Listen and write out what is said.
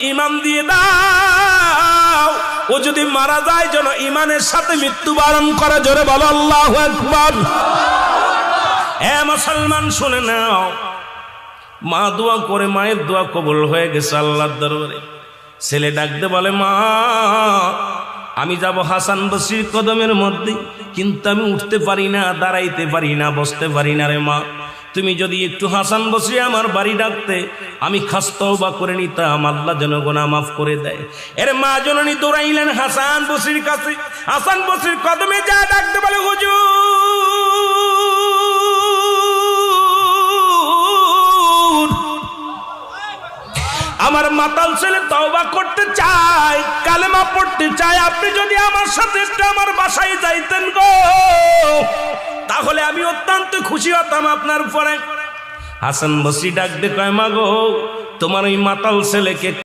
ঈমান দিয়ে দাও, ও যদি মারা যায় যেন ঈমানের সাথে মৃত্যুবরণ করে। জোরে বলো আল্লাহু আকবার। এ মুসলমান শুনে নাও, মা দোয়া করে, মায়ের দোয়া কবুল হয়ে গেছে আল্লাহর দরবারে। ছেলে ডাকতে বলে, মা আমি যাব হাসান বসরির কদমের মধ্যে, কিন্তু আমি উঠতে পারি না, দাঁড়াইতে পারি না, বসতে পারি না রে মা। তুমি যদি একটু হাসান বসরি আমার বাড়ি ডাকতে, আমি খাস তওবা করে নিতাম, আল্লাহ যেন গুনাহ মাফ করে দেয়। এর মা জননী দৌড়াইলেন হাসান বসরির কাছে। হাসান বসরির কদমে যা ডাকতে বলে, হুজুর আমার মাতাল ছেলে তওবা করতে চায়, কালেমা পড়তে চায়, আপনি যদি আমার সাথে একটু আমার বাসায় যাইতেন গো, তাহলে আমি অত্যন্ত খুশি হতাম আপনার উপরে। হাসান বসরি ডাক দিয়ে কয়, মা গো, তোমার ওই মাতাল ছেলেকে